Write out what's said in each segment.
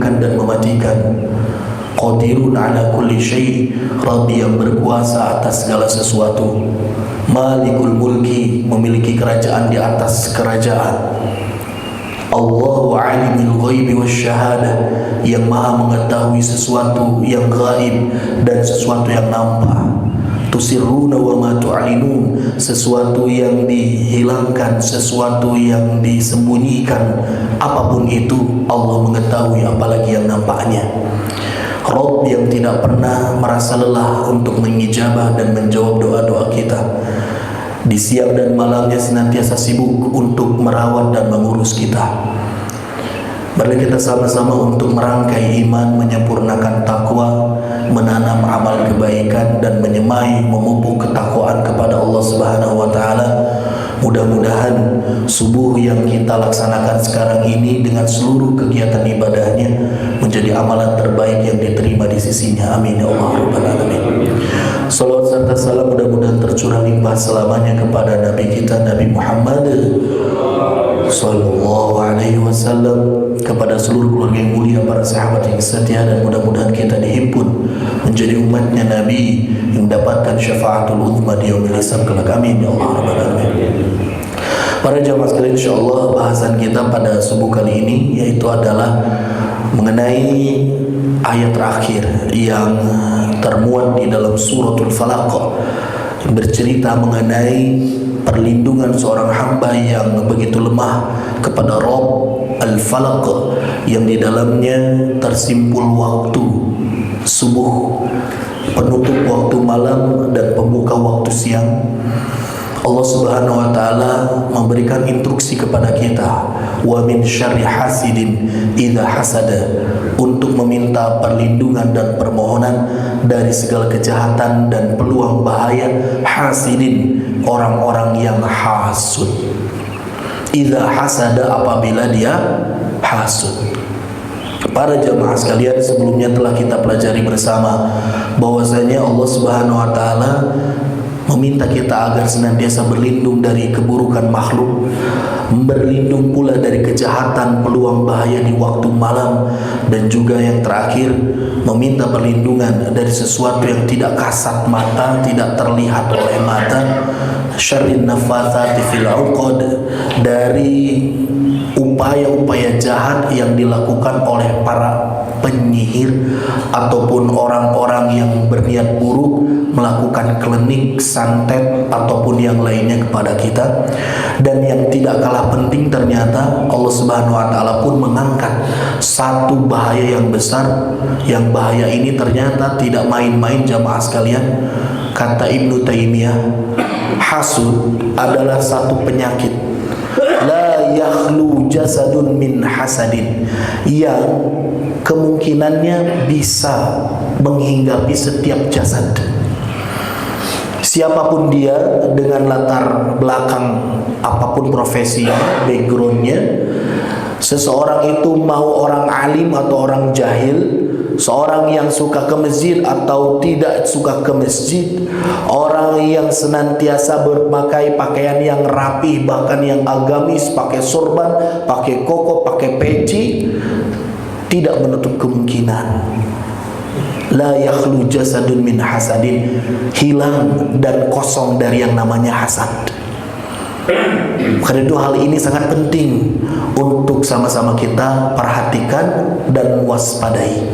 menghidupkan dan mematikan. Qadirun ala kulli syai', Rabbi yang berkuasa atas segala sesuatu. Malikul mulki, memiliki kerajaan di atas kerajaan. Allahu alimul ghaibi wasyahadah, yang maha mengetahui sesuatu yang gaib dan sesuatu yang nampak. Tusirruna wa ma tu'linun, sesuatu yang dihilangkan, sesuatu yang disembunyikan, apapun itu Allah mengetahui, apalagi yang nampaknya. Rabb yang tidak pernah merasa lelah untuk mengijabah dan menjawab doa-doa kita. Di siang dan malamnya senantiasa sibuk untuk merawat dan mengurus kita. Mari kita sama-sama untuk merangkai iman, menyempurnakan takwa, menanam amal kebaikan dan menyemai memupuk ketakwaan kepada Allah Subhanahu wa taala. Mudah-mudahan subuh yang kita laksanakan sekarang ini dengan seluruh kegiatan ibadahnya menjadi amalan terbaik yang diterima di sisinya. Amin ya Allah rabbal alamin. Salawat serta salam mudah-mudahan tercurah limpah selamanya kepada Nabi kita Nabi Muhammad sallallahu alaihi wasallam, kepada seluruh keluarga yang mulia, para sahabat yang setia, dan mudah-mudahan kita dihimpun menjadi umatnya Nabi yang mendapatkan syafaatul uzma di yaumil hisab kelak. Amin ya Allah rabbal alamin. Para jamaah sekalian, insyaallah bahasan kita pada subuh kali ini yaitu adalah mengenai ayat terakhir yang termuat di dalam suratul Falaq, yang bercerita mengenai perlindungan seorang hamba yang begitu lemah kepada Rabb Al-Falaq, yang di dalamnya tersimpul waktu subuh, penutup waktu malam, dan pembuka waktu siang. Allah Subhanahu wa taala memberikan instruksi kepada kita, wa min syarri hasidin idza hasada, untuk meminta perlindungan dan permohonan dari segala kejahatan dan peluang bahaya hasidin, orang-orang yang hasud. Idza hasada, apabila dia hasud. Para jamaah sekalian, sebelumnya telah kita pelajari bersama bahwasanya Allah Subhanahu wa taala meminta kita agar senantiasa berlindung dari keburukan makhluk, berlindung pula dari kejahatan, peluang bahaya di waktu malam, dan juga yang terakhir meminta perlindungan dari sesuatu yang tidak kasat mata, tidak terlihat oleh mata, syarrin nafatsati fil 'uqad, dari upaya-upaya jahat yang dilakukan oleh para penyihir ataupun orang-orang yang berniat buruk melakukan klinik, santet ataupun yang lainnya kepada kita. Dan yang tidak kalah penting, ternyata Allah Subhanahu wa taala pun mengangkat satu bahaya yang besar, yang bahaya ini ternyata tidak main-main jamaah sekalian. Kata Ibnu Taimiyah, hasud adalah satu penyakit, la yakhlu jasadun min hasadin, yang kemungkinannya bisa menghinggapi setiap jasad. Siapapun dia, dengan latar belakang apapun profesinya, backgroundnya, seseorang itu mau orang alim atau orang jahil, seorang yang suka ke masjid atau tidak suka ke masjid, orang yang senantiasa berpakai pakaian yang rapi, bahkan yang agamis, pakai sorban, pakai koko, pakai peci, tidak menutup kemungkinan la yakhlu jasadun min hasadin, hilang dan kosong dari yang namanya hasad. Karena itu hal ini sangat penting untuk sama-sama kita perhatikan dan waspadai.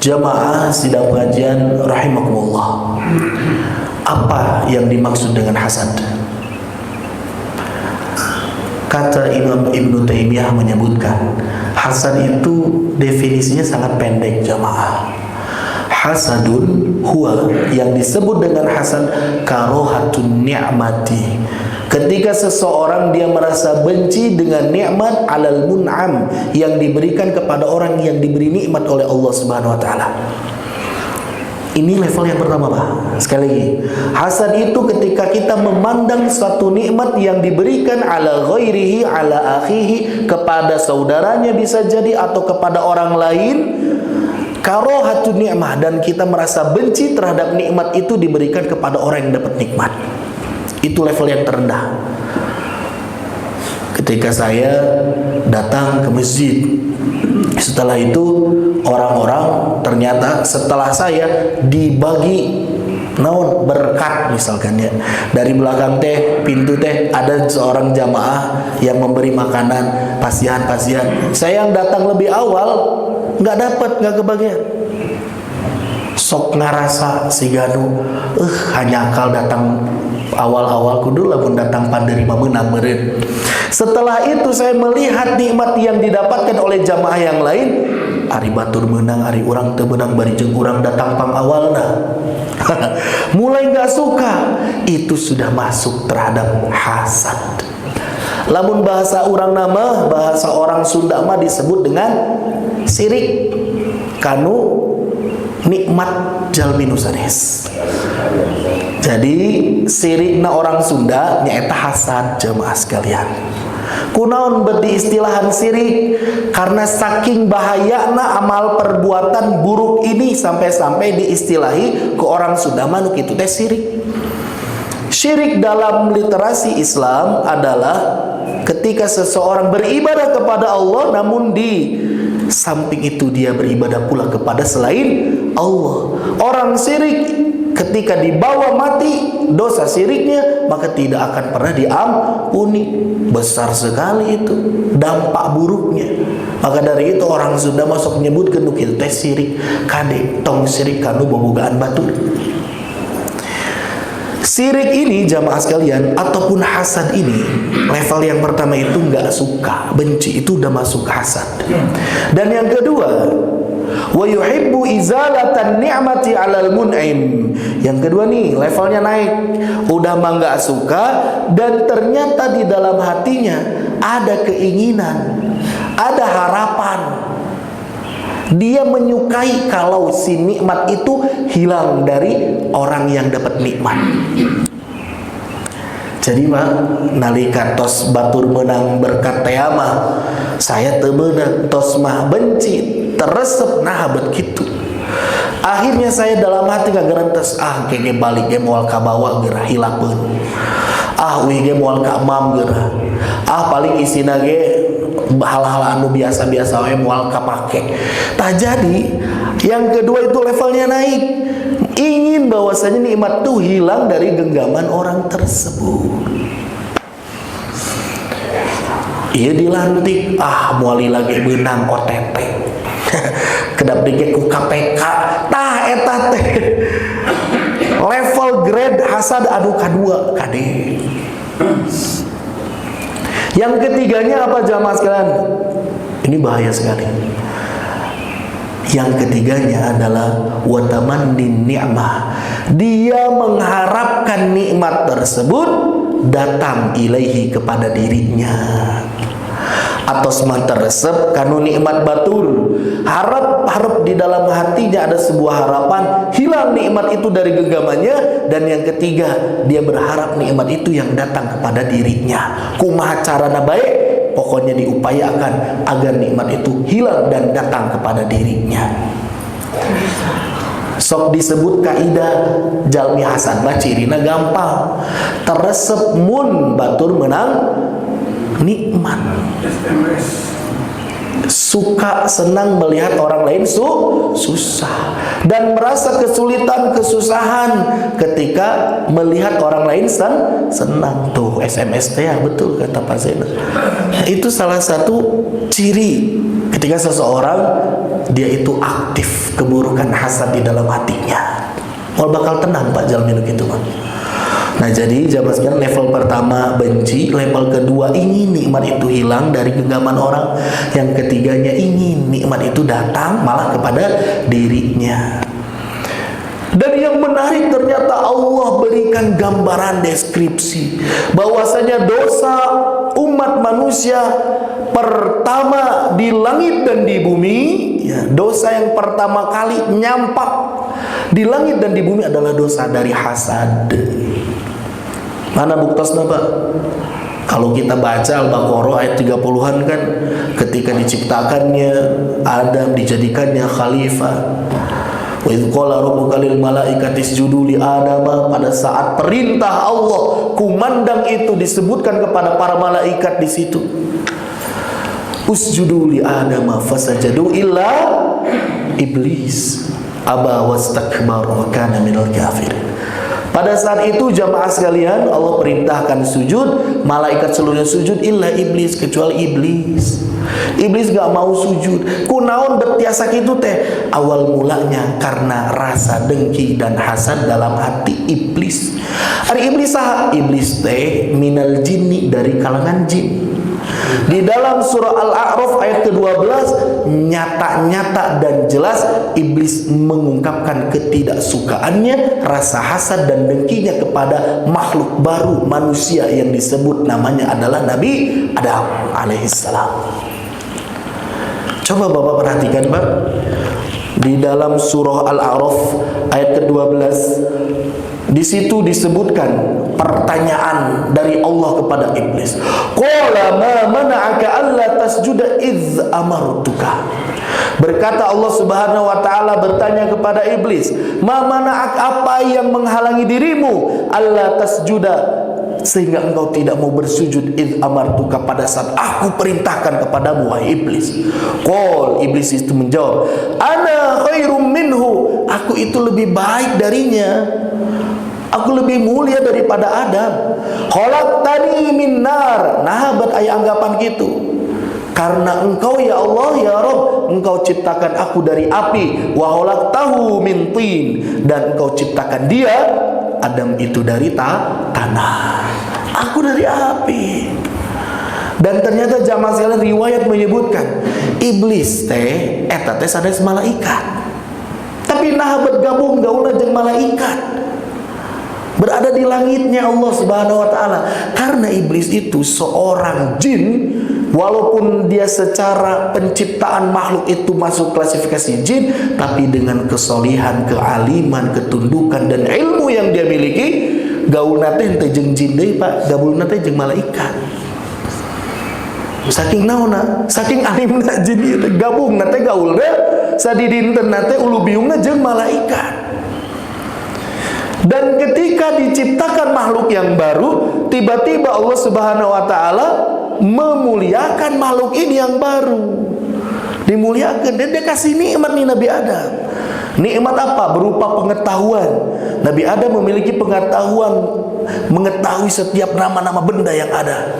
Jamaah sidang pengajian rahimakumullah, apa yang dimaksud dengan hasad? Kata Imam Ibnu Taimiyah menyebutkan, hasad itu definisinya sangat pendek jamaah. Hasadun huwa, yang disebut dengan hasad, karohatun ni'mati, ketika seseorang dia merasa benci dengan nikmat alal mun'am, yang diberikan kepada orang yang diberi nikmat oleh Allah Subhanahu wa taala. Ini level yang pertama, Pak. Sekali lagi, hasad itu ketika kita memandang suatu nikmat yang diberikan ala ghairihi, ala akhihi, kepada saudaranya bisa jadi, atau kepada orang lain, karohatun ni'mah, dan kita merasa benci terhadap nikmat itu diberikan kepada orang yang dapat nikmat. Itu level yang terendah. Ketika saya datang ke masjid, Setelah itu orang-orang ternyata setelah saya dibagi naon berkat misalkan ya, dari belakang teh pintu teh ada seorang jamaah yang memberi makanan pasien. Saya yang datang lebih awal nggak dapat, nggak kebagian. Sok ngarasa si Ganu hanya akal datang awal-awal kudu lamun datang panderima menang meureun. Setelah itu saya melihat nikmat yang didapatkan oleh jamaah yang lain, ari batur menang, ari urang teu menang, bari jeung urang datang pang awalna. Mulai gak suka, itu sudah masuk terhadap hasad. Lamun bahasa orang nama, bahasa orang Sunda mah disebut dengan sirik. Kanu nikmat jalmi nu sanes. Jadi sirikna orang Sunda nyaeta hasad jemaah sekalian. Kunaon berarti istilahan sirik? Karena saking bahayana amal perbuatan buruk ini sampai-sampai diistilahi ke orang Sunda manuk itu teh sirik. Syirik dalam literasi Islam adalah ketika seseorang beribadah kepada Allah namun di samping itu dia beribadah pula kepada selain Allah. Orang syirik ketika dibawa mati dosa syiriknya maka tidak akan pernah diampuni. Besar sekali itu dampak buruknya. Maka dari itu orang Sunda masuk menyebut kenukil teh sirik kade tong sirik kanu bobogaan batur. Sirik ini jamaah sekalian ataupun hasad ini level yang pertama itu nggak suka, benci, itu udah masuk hasad. Dan yang kedua wa yuhibbu izalatan ni'mati 'alal mun'im. Yang kedua nih levelnya naik. Udah mah enggak suka dan ternyata di dalam hatinya ada keinginan, ada harapan. Dia menyukai kalau si nikmat itu hilang dari orang yang dapat nikmat. Jadi mah nalika tos batur menang berkat teama, saya teu meunang, tos mah benci teresep nah bet kitu. Akhirnya saya dalam hati ngagerantes kege balik ge moal ka bawa geurah hilapeun. Uih ge moal ka mam geurah. Paling isina ge hal-hal anu biasa-biasa we moal kapake. Tah jadi yang kedua itu levelnya naik. Ingin bahwasanya nikmat itu hilang dari genggaman orang tersebut. Iya dilantik, muali lagi benang OTT. Kedap dike ku KPK. Tah eta teh. Level grade hasad adu kadua kade. Yang ketiganya apa jamaah sekalian? Ini bahaya sekali. Yang ketiganya adalah watamannin ni'mah. Dia mengharapkan nikmat tersebut datang ilaihi kepada dirinya. Atau semata resep kanu nikmat batur. Harap di dalam hatinya ada sebuah harapan, hilang nikmat itu dari genggamannya. Dan yang ketiga, dia berharap nikmat itu yang datang kepada dirinya. Kumaha carana baik? Pokoknya diupayakan agar nikmat itu hilang dan datang kepada dirinya. Sok disebut kaidah jalmi hasan mah cirina gampang. Teresep mun batur menang nikmat. Suka senang melihat orang lain susah dan merasa kesulitan kesusahan ketika melihat orang lain senang. Tuh SMS ya betul kata Pak Zainal. Itu salah satu ciri ketika seseorang dia itu aktif keburukan hasad di dalam hatinya. Mau bakal tenang Pak Jalmin gitu Pak. Nah jadi jamaah sekalian, level pertama benci, level kedua ingin nikmat itu hilang dari genggaman orang, yang ketiganya ingin nikmat itu datang malah kepada dirinya. Dan yang menarik ternyata Allah berikan gambaran deskripsi bahwasanya dosa umat manusia pertama di langit dan di bumi, ya, dosa yang pertama kali nyampak di langit dan di bumi adalah dosa dari hasad. Mana buktosna Pak? Kalau kita baca Al-Baqarah ayat 30-an kan, ketika diciptakannya Adam dijadikannya khalifah. Wa idz qala rabbuka lil malaikati isjudu li Adam, pada saat perintah Allah kumandang itu disebutkan kepada para malaikat di situ. usjudu li Adam fasajadu illa iblis aba wastakbara wa kana minal kafirin. Pada saat itu jamaah sekalian, Allah perintahkan sujud, malaikat seluruhnya sujud illa iblis, kecuali iblis. Iblis gak mau sujud. Kunaon betiasa kitu teh? Awal mulanya karena rasa dengki dan hasad dalam hati iblis. Ari iblis saha? Iblis teh minal jinni, dari kalangan jin. Di dalam surah Al-A'raf ayat ke-12 nyata-nyata dan jelas iblis mengungkapkan ketidaksukaannya, rasa hasad dan dengkinya kepada makhluk baru manusia yang disebut namanya adalah Nabi Adam alaihissalam. Coba Bapak perhatikan Pak, di dalam surah Al-A'raf ayat ke-12, di situ disebutkan pertanyaan dari Allah kepada iblis. Qala ma mana'aka alla tasjuda idz amartuka. Berkata Allah Subhanahu wa taala bertanya kepada iblis, "Ma mana'ak, apa yang menghalangi dirimu alla tasjuda, sehingga engkau tidak mau bersujud idz amartuka, pada saat aku perintahkan kepadamu wahai iblis?" Qol, iblis itu menjawab, "Ana khairum minhu, aku itu lebih baik darinya. Aku lebih mulia daripada Adam. Khalaqtani min nar." Nah, buat ayat anggapan gitu. Karena engkau ya Allah ya Rabb, engkau ciptakan aku dari api, wa khalaqtahu min tin, dan engkau ciptakan dia Adam itu dari tanah. Aku dari api. Dan ternyata jamaah sekalian, riwayat menyebutkan iblis teh eta teh sanes malaikat. Tapi nah bergabung gaulna jeung malaikat, berada di langitnya Allah Subhanahu wa taala. Karena iblis itu seorang jin, walaupun dia secara penciptaan makhluk itu masuk klasifikasi jin, tapi dengan kesolihan, kealiman, ketundukan dan ilmu yang dia miliki, gaulna teh teu jeung jin deui Pak, gaulna teh jeung malaikat. Saking naonna, saking alimna jin ieu teh gabungna teh gaulna sadidinteunna teh ulu biungna jeung malaikat. Dan ketika diciptakan makhluk yang baru, tiba-tiba Allah Subhanahu wa taala memuliakan makhluk ini yang baru. Dimuliakan, dan dia kasih nikmat nih Nabi Adam. Nikmat apa? Berupa pengetahuan. Nabi Adam memiliki pengetahuan, mengetahui setiap nama-nama benda yang ada.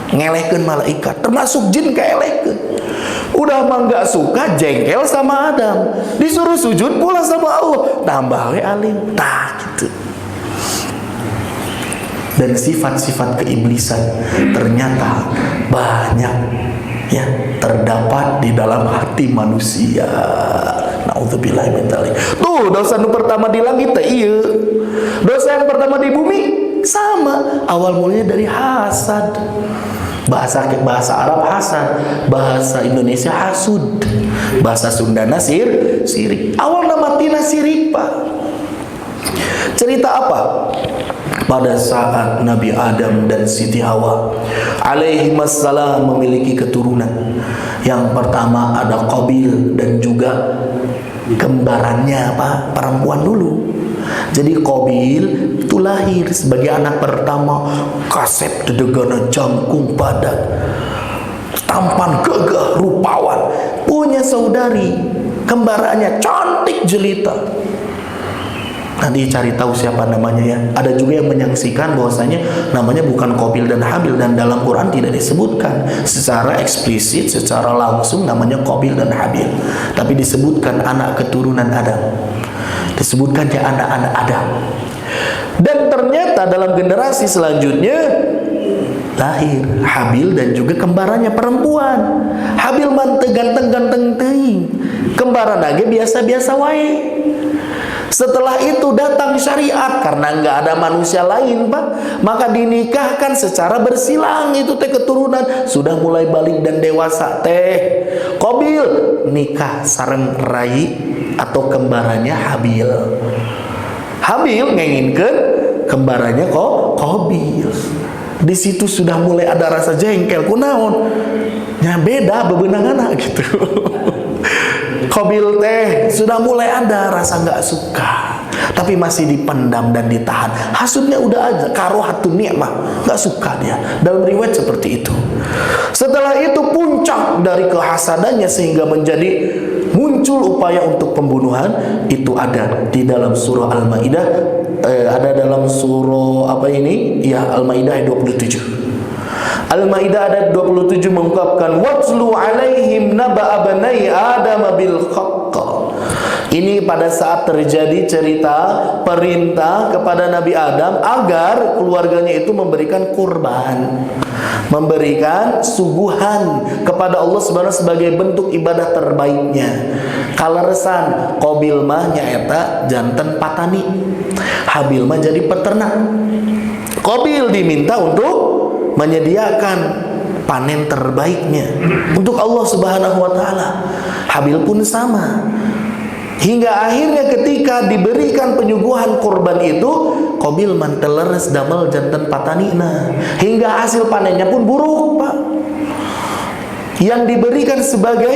Ngelehkeun malaikat, termasuk jin kaelehkeun. Udah mah gak suka, jengkel sama Adam, disuruh sujud pula sama Allah, tambah we alim. Nah gitu. Dan sifat-sifat keiblisan ternyata banyak ya terdapat di dalam hati manusia. Nauzubillahi min dzalik. Tuh dosa nu pertama di langit teh ieu. Dosa yang pertama di bumi sama, awal mulanya dari hasad. Bahasa Arab hasad, bahasa Indonesia hasud, bahasa Sundana sirik. Awal nama tina sirik Pak. Cerita apa? Pada saat Nabi Adam dan Siti Hawa alaihimassalam memiliki keturunan. Yang pertama ada Qabil dan juga kembarannya Pak, perempuan dulu. Jadi Qabil itu lahir sebagai anak pertama, kasep dedegana jangkung padat, tampan gagah rupawan, punya saudari kembarannya cantik jelita. Nanti cari tahu siapa namanya ya. Ada juga yang menyaksikan bahwasanya namanya bukan Qabil dan Habil, dan dalam Quran tidak disebutkan secara eksplisit, secara langsung namanya Qabil dan Habil, tapi disebutkan anak keturunan Adam, disebutkannya anak-anak Adam. Dan ternyata dalam generasi selanjutnya lahir Habil dan juga kembarannya perempuan. Habil mantep ganteng-ganteng teuing, kembaran lagi biasa-biasa wae. Setelah itu datang syariat, karena nggak ada manusia lain Pak, maka dinikahkan secara bersilang. Itu teh keturunan sudah mulai balik dan dewasa teh. Qabil nikah sareng rai atau kembarannya Habil. Habil ngenginkeun kembarannya Qabil. Di situ sudah mulai ada rasa jengkel, kunaon nya beda bebeunanganna gitu. Qabil teh sudah mulai ada rasa nggak suka. tapi masih dipendam dan ditahan. Hasudnya udah aja, karohatun ni'mah, nggak suka dia. Dalam riwayat seperti itu. Setelah itu puncak dari kehasadannya sehingga menjadi muncul upaya untuk pembunuhan, itu ada di dalam surah Al-Maidah, ada dalam surah apa ini? Ya, Al-Maidah ayat 27. Al-Maidah ayat 27 mengungkapkan watlu alaihim naba'a bani Adam bil haqq. Ini pada saat terjadi cerita perintah kepada Nabi Adam agar keluarganya itu memberikan kurban, memberikan suguhan kepada Allah Subhanahu sebagai bentuk ibadah terbaiknya. Kaleresan Qabil mah nyaeta janten patani, Habil mah jadi peternak. Qabil diminta untuk menyediakan panen terbaiknya untuk Allah Subhanahu wa taala. Habil pun sama. Hingga akhirnya ketika diberikan penyuguhan korban itu, Qabil manteleres damel janten patanina, hingga hasil panennya pun buruk, Pak. Yang diberikan sebagai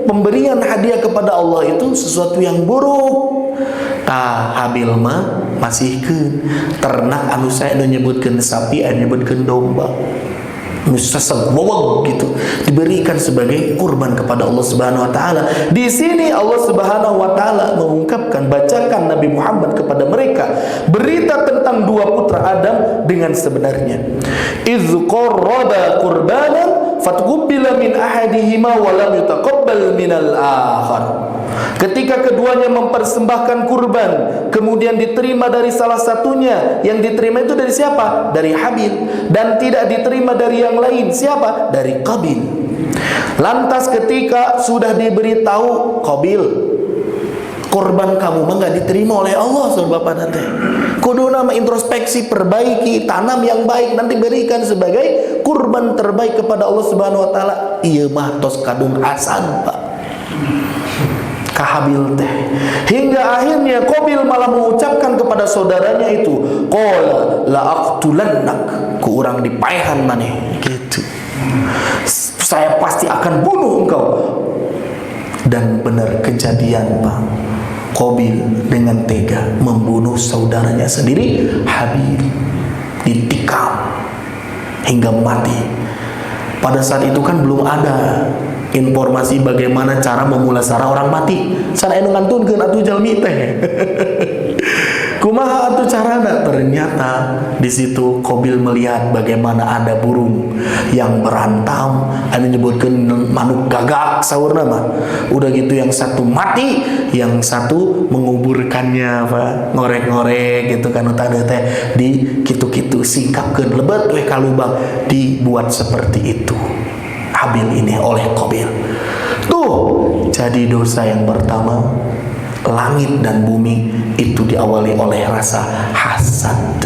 pemberian hadiah kepada Allah itu sesuatu yang buruk. Habil mah masihkeun ternak anu saya nyebutkeun sapi, anu nyebutkeun domba. Musasabawag gitu, diberikan sebagai kurban kepada Allah Subhanahu wa taala. Di sini Allah Subhanahu wa taala mengungkapkan, bacakan Nabi Muhammad kepada mereka berita tentang dua putra Adam dengan sebenarnya. Idz qarraba qurbanan fatqubbila min ahadihima wa lam yutaqabbal minal akhar. Ketika keduanya mempersembahkan kurban, kemudian diterima dari salah satunya. Yang diterima itu dari siapa? Dari Habil. Dan tidak diterima dari yang lain. Siapa? Dari Qabil. Lantas ketika sudah diberitahu Qabil, korban kamu mah nggak diterima oleh Allah, saudara bapak nanti. Kudu nama introspeksi, perbaiki, tanam yang baik, nanti berikan sebagai kurban terbaik kepada Allah Subhanahu wa taala. Iya mah tos kadung hasan, Pak. Kahabil teh. Hingga akhirnya Qabil malah mengucapkan kepada saudaranya itu, qala la aqtulannak, ku urang dipaehan maneh gitu. Saya pasti akan bunuh engkau. Dan benar kejadian, Pak. Qabil dengan tega membunuh saudaranya sendiri, Habil, ditikam hingga mati. Pada saat itu kan belum ada informasi bagaimana cara memulasara orang mati. Sana anu ngantunkeun atuh jalmi teh. Kumaha atuh carana? Ternyata di situ Qabil melihat bagaimana ada burung yang berantam, anu nyebutkeun manuk gagak saurna mah. Udah gitu yang satu mati, yang satu menguburkannya, Pak. Ngorek-ngorek gitu kan utana teh di kitu-kitu singkapkeun lebet we ka lubang, dibuat seperti itu. Habil ini oleh Qabil. Tuh, jadi dosa yang pertama, langit dan bumi itu diawali oleh rasa hasad.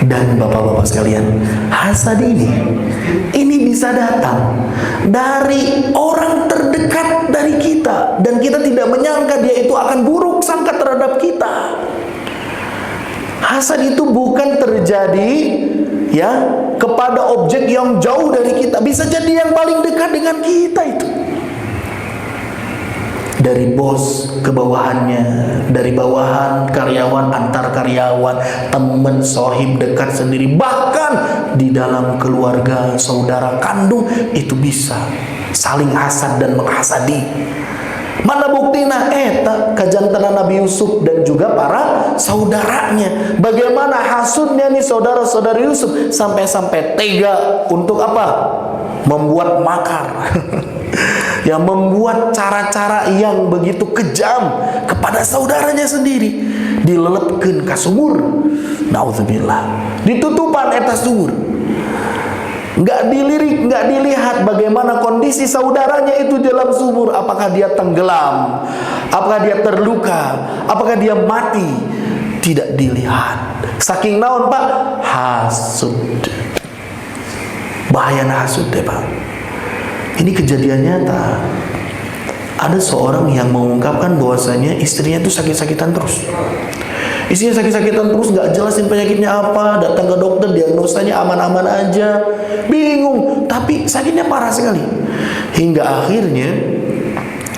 Dan bapak-bapak sekalian, hasad ini bisa datang dari orang terdekat dari kita, dan kita tidak menyangka dia itu akan buruk sangka terhadap kita. Hasad itu bukan terjadi ya kepada objek yang jauh dari kita, bisa jadi yang paling dekat dengan kita itu. Dari bos ke bawahannya, dari bawahan karyawan antar karyawan, teman sohib dekat sendiri, bahkan di dalam keluarga saudara kandung itu bisa saling hasad dan menghasadi. Mana buktina? Eta kajantenan Nabi Yusuf dan juga para saudaranya. Bagaimana hasudnya nih saudara-saudara Yusuf sampai-sampai tega untuk apa? Membuat makar. Yang membuat cara-cara yang begitu kejam kepada saudaranya sendiri, dilelepkeun ka sumur. Nauzubillah. Ditutupan eta sumur. Nggak dilirik, nggak dilihat bagaimana kondisi saudaranya itu dalam sumur. Apakah dia tenggelam? Apakah dia terluka? Apakah dia mati? Tidak dilihat. Saking naon, Pak? Hasud. Bahaya hasud deh, Pak. Ini kejadian nyata. Ada seorang yang mengungkapkan bahwasanya istrinya itu sakit-sakitan terus. Istrinya sakit-sakitan terus, gak jelasin penyakitnya apa. Datang ke dokter, diagnosanya aman-aman aja. Bingung, tapi sakitnya parah sekali. Hingga akhirnya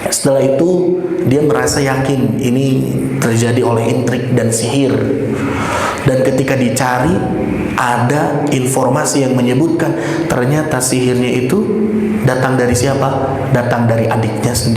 Setelah itu dia merasa yakin ini terjadi oleh intrik dan sihir. Dan ketika dicari, ada informasi yang menyebutkan ternyata sihirnya itu datang dari siapa? Datang dari adiknya sendiri.